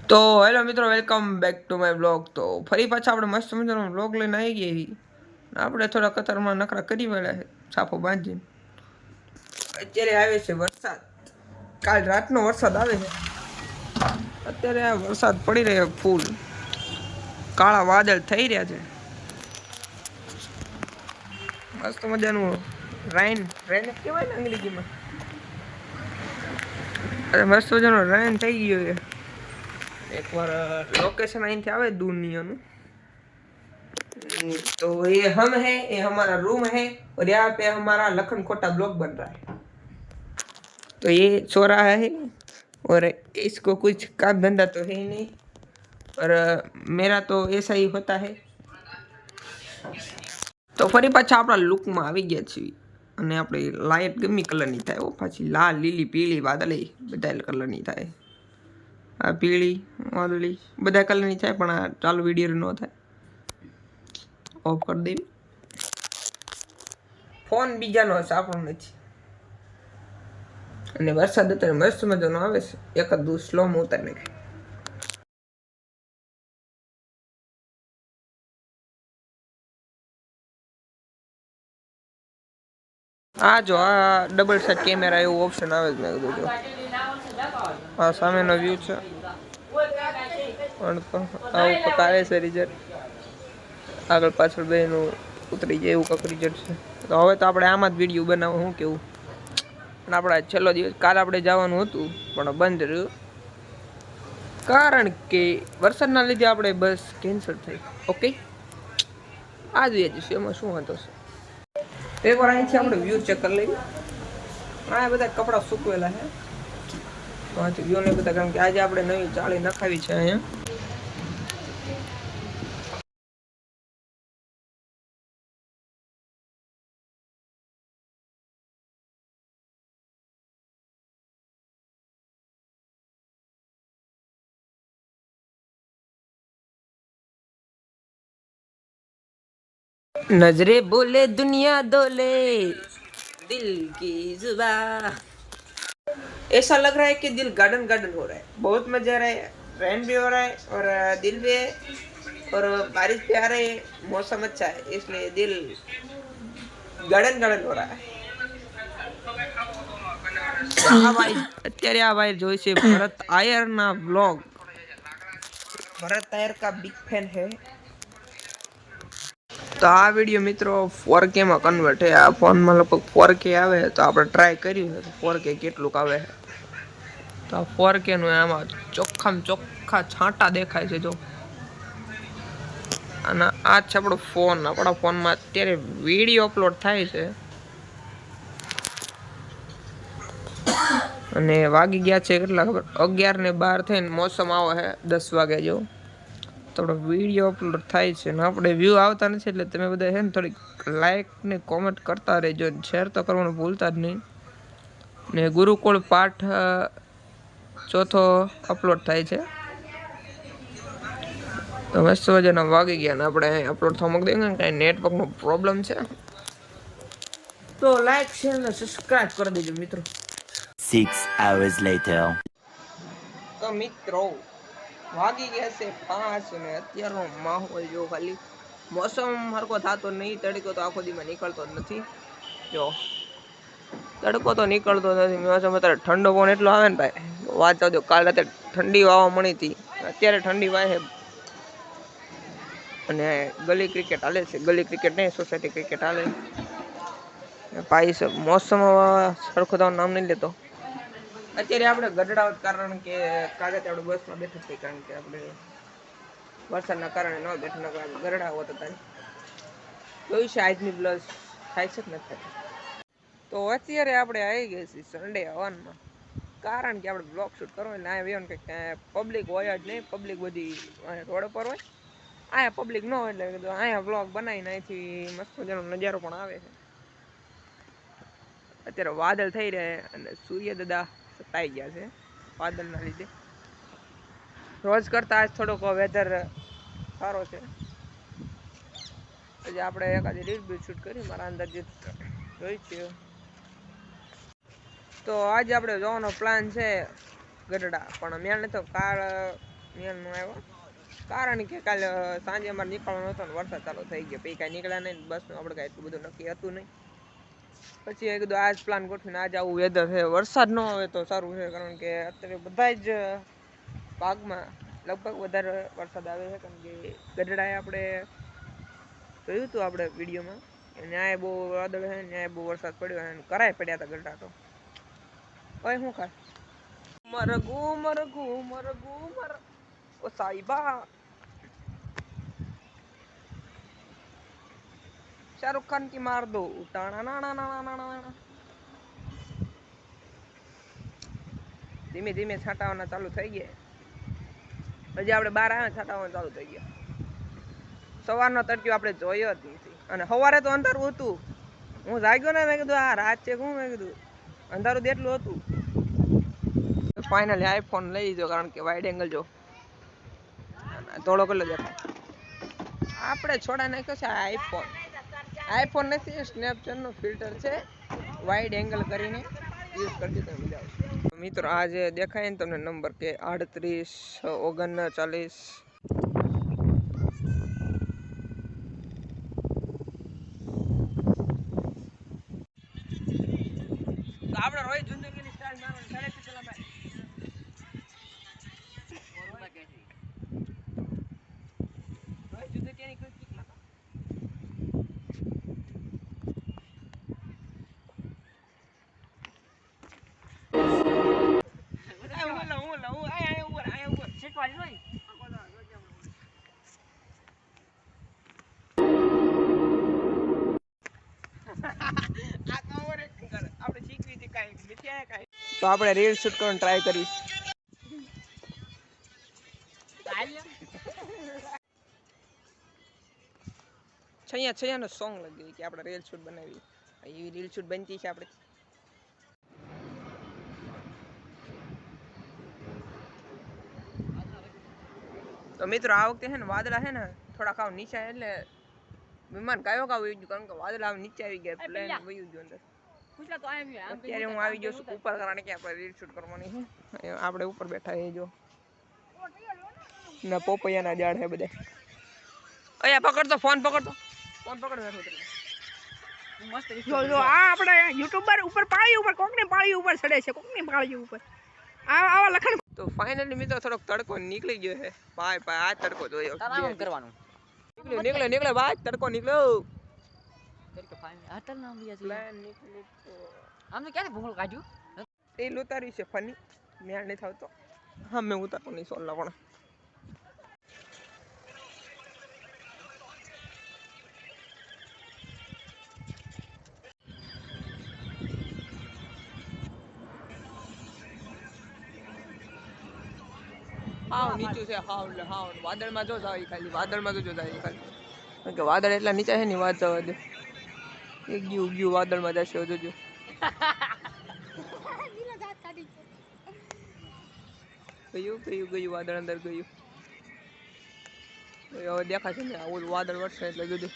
તો હેલો મિત્રો, welcome back to my blog. તો ફરી પાછા આપણે મસ્ત મજાનો બ્લોગ લઈને આવી ગયા. આપણે થોડા કતારમાં નખરા કરી વાળા છે, છાપો બાંધીને. અત્યારે આવે છે વરસાદ. કાલ રાતનો વરસાદ આવે છે. અત્યારે આ વરસાદ પડી રહ્યો ફૂલ. કાળા વાદળ થઈ રહ્યા છે. મસ્ત મજાનું રેન કહેવાય ને અંગ્રેજીમાં. અરે મસ્ત મજાનો રેન થઈ ગયો છે. एक बार लोकेशन અહીંથી આવે दुनियाનું तो ये हम है, ये हमारा रूम है और यहाँ पे हमारा लखन खोटा ब्लॉग बन रहा है. तो ये सो रहा है और इसको कुछ काम धंधा तो है ही नहीं, और मेरा तो ऐसा ही होता है. તો ફરી પાછા આપણા લુકમાં આવી ગયા છીએ અને આપણે લાઇટ ગમે કલરની થાય હો, પાછી લાલ લીલી પીળી વાદળી બધા કલરની થાય. આ પીળી વાદળી બધા કલરની થાય, પણ આ ચાલુ વિડીયો ન થાય. ઓફ કરી દેવી. ફોન બીજાનો હશે, આપણો નથી. અને વરસાદ અત્યારે મસ્ત મજાનો આવે છે. એકાદ સ્લોમાં ઉતારી નાખે. આ જો આ ડબલ સાઇડ કેમેરા એવું ઓપ્શન આવે જ. મેં કીધું જો આ સામેનો વ્યૂ છે, પણ આવું પકારે છે રિઝલ્ટ. આગળ પાછળ બેનું ઉતરી જાય એવું કંઈક રિઝલ્ટ છે. તો હવે તો આપણે આમાં જ વિડીયો બનાવો, શું કેવું. પણ આપણા છેલ્લો દિવસ કાલે આપણે જવાનું હતું પણ બંધ રહ્યું, કારણ કે વરસાદના લીધે આપણે બસ કેન્સલ થઈ. ઓકે, આ જોઈએ જઈશું, એમાં શું હતો છે. એક વાર અહીંથી આપણે વ્યૂ ચેક કરી લઈએ. આ બધા કપડાં સૂકવેલા છે તો અહીંથી વ્યૂ નહીં બધા, કારણ કે આજે આપણે નવી ચાળી નખાવી છે અહીંયા. नजरे बोले दुनिया डोले, दिल की जुबान. ऐसा लग रहा है कि दिल गार्डन गार्डन हो रहा है. बहुत मजा आ रहा है. ट्रेन भी हो रहा है और दिल भी है, और बारिश भी आ रही है. मौसम अच्छा है, इसलिए दिल गार्डन गार्डन हो रहा है. અત્યારે આ ભાઈ જોઈ છે ભરત આયર ના વ્લોગ. ભરત આયર કા બિગ ફેન है. તો આ વિડીયો મિત્રો 4K માં કન્વર્ટ છે. આ ફોનમાં લગભગ 4K આવે, તો આપણે ટ્રાય કર્યું છે 4K કેટલુંક આવે. તો આ 4K નું આમાં ચોખ્ખામાં ચોખ્ખા છાંટા દેખાય છે જો. અને આ છે આપણો ફોન. આપણા ફોનમાં અત્યારે વિડીયો અપલોડ થાય છે. અને વાગી ગયા છે કેટલા ખબર, 11:12 થઈને મોસમ આવો છે 10 વાગે જેવું. તો આપણો વિડીયો અપલોડ થાય છે ને આપણે વ્યૂ આવતા નથી. એટલે તમે બધા છે ને થોડીક લાઇક ને કોમેન્ટ કરતા રહેજો, શેર તો કરવાનું ભૂલતા જ નહીં. ને ગુરુકુળ પાઠ 4થો અપલોડ થાય છે. તો મસ્ત મજાના વાગી ગયા ને આપણે અપલોડ થવા મૂકી દઈએ. કાંઈ નેટવર્કનો પ્રોબ્લેમ છે તો લાઇક શેર ને સબસ્ક્રાઇબ કરી દેજો મિત્રો. 6 hours later. તો મિત્રો વાગી ગયા છે 5 અને અત્યારનો માહોલ જો ખાલી. મોસમ હરકો થતો નહીં. તડકો તો આખો દીમાં નીકળતો જ નથી. જો તડકો તો નીકળતો નથી. મોસમ અત્યારે ઠંડો પણ એટલો આવે ને ભાઈ, વાત ચાલજો. કાલ રાતે ઠંડી વાવા મળી હતી, અત્યારે ઠંડી વાય. અને ગલી ક્રિકેટ હાલે છે. ગલી ક્રિકેટ નહીં, સોસાયટી ક્રિકેટ હાલે. ભાઈ મોસમ સરખો થવાનું નામ નહીં લેતો. અત્યારે આપણે ગઢડા, કારણ કે કાલે આપણે બસમાં બેઠા છીએ, કારણ કે આપણે વરસાદના કારણે ન બેઠા, ન ગઢડા હોત હતા. જોયું છે આજની પ્લસ થાય છે કે નથી થતી. તો અત્યારે આપણે આવી ગયા છીએ સન્ડે હવનમાં, કારણ કે આપણે બ્લોગ શૂટ કરવો એટલે અહીંયા ને કંઈક પબ્લિક હોય જ નહીં. પબ્લિક બધી રોડ પર હોય, અહીંયા પબ્લિક ન હોય એટલે કીધું અહીંયા બ્લોગ બનાવીને અહીંથી મસ્ત મજાનો નજારો પણ આવે છે. અત્યારે વાદળ થઈ રહ્યા અને સૂર્ય દાદા સતાઈ ગયા છે વાદળના લીધે. રોજ કરતાં આજ થોડોક વેધર સારો છે. પછી આપણે એકાદી રીલ બી શૂટ કરી મારા અંદાજે જોઈ છે. તો આજે આપણે જવાનો પ્લાન છે ગઢડા, પણ મેળ નથી. કાલ મેલ નો આવ્યો કારણ કે કાલે સાંજે અમારે નીકળવાનો હતો ને વરસાદ ચાલુ થઈ ગયો પછી કાંઈ નીકળ્યા નહીં બસનું આપણે કાંઈ એટલું બધું નક્કી હતું નહીં પછી એ કીધું આજ પ્લાન ગોઠવીને આજ આવું વેધર છે વરસાદ ન આવે તો સારું છે કારણ કે અત્યારે બધા જ ભાગમાં લગભગ વધારે વરસાદ આવે છે કારણ કે ગઢડાએ આપણે જોયું હતું આપણે વિડીયોમાં ન્યાય બહુ વાદળ છે ન્યાય બહુ વરસાદ પડ્યો અને કરાય પડ્યા હતા ગઢડા તો હવે શું ખાય મરગુ મરગુ મરગુ મર ઓ સાહિબા शाहरुख खान की मार दो ધીમે ધીમે છાંટાવાના ચાલુ થઈ ગયા હજી આપણે બહાર આવ્યા છાંટાવાના ચાલુ થઈ ગયા સવારનો તડક્યો આપણે જોયો જ નથી અને સવારે તો અંધારું હતું હું જાગ્યો ને મેં કીધું આ રાત છે શું મેં કીધું અંધારું જ એટલું હતું ફાઇનલી આઈફોન લઈ લીધો કારણ કે વાઇડ એંગલ જો થોડો કેટલો દેખાય આપણે છોડા નાખ્યો છે આઈફોન નથી સ્નેપચેટ નો ફિલ્ટર છે વાઇડ એંગલ કરીને યુઝ કરજો તો મજા આવશે મિત્રો આ જે દેખાય ને તમને નંબર કે 38 39 આપણે રોહિત જુંદુકીની સ્ટાઇલ મારવાની સાડે કેટલા માર રોહિત જુંદુકીની કોઈ કિક લાગે તો આપણે રીલ શૂટ કરવાનું ટ્રાય કરી છૈયા નો સોંગ લગી કે આપણે રીલ શૂટ બનાવી એવી રીલ શૂટ બનતી છે આપણે તો મિત્રો આ વખતે છે ને વાદળા છે ને થોડા ખાવ નીચે એટલે વિમાન કયો કાવ ગયું કારણ કે વાદળા નીચે આવી ગયા પ્લેન વયું ગયું અંદર અત્યારે હું આવી ગયો છું ઉપર કારણ કે આપણે રીલ શૂટ કરવાની છે આપણે ઉપર બેઠા છે જો ના પોપૈયાના ઝાડ છે બધા અહીંયા પકડતો ફોન પકડ બેઠો મસ્ત જો આ આપણે યુટ્યુબર ઉપર પાળી ઉપર કોકની પાળી ઉપર ચડે છે કોકની પાળી ઉપર આવા લખણ તો ફાઇનલી મિત્રો થોડોક તડકો નીકળી ગયો છે ભાઈ આ તડકો જોયો આરામ કરવાનું નીકળે ભાઈ તડકો નીકળ્યો આમને ક્યારે ભૂખો કાઢ્યું તેલ ઉતાર્યું છે ફની મેળ નહીં થતો હા મેં ઉતારતો નહીં સોલ્લા પણ હાવ નીચું છે હાવ એટલે હાવ વાદળમાં જો જાય ખાલી વાદળમાં તો જો જાય ખાલી કારણ કે વાદળ એટલા નીચે છે ને વાત જવા દે એક ગયું વાદળમાં જશે જોજો ગયું વાદળ અંદર ગયું હવે દેખાશે ને ઓલું વાદળ વરસે એટલે જોજો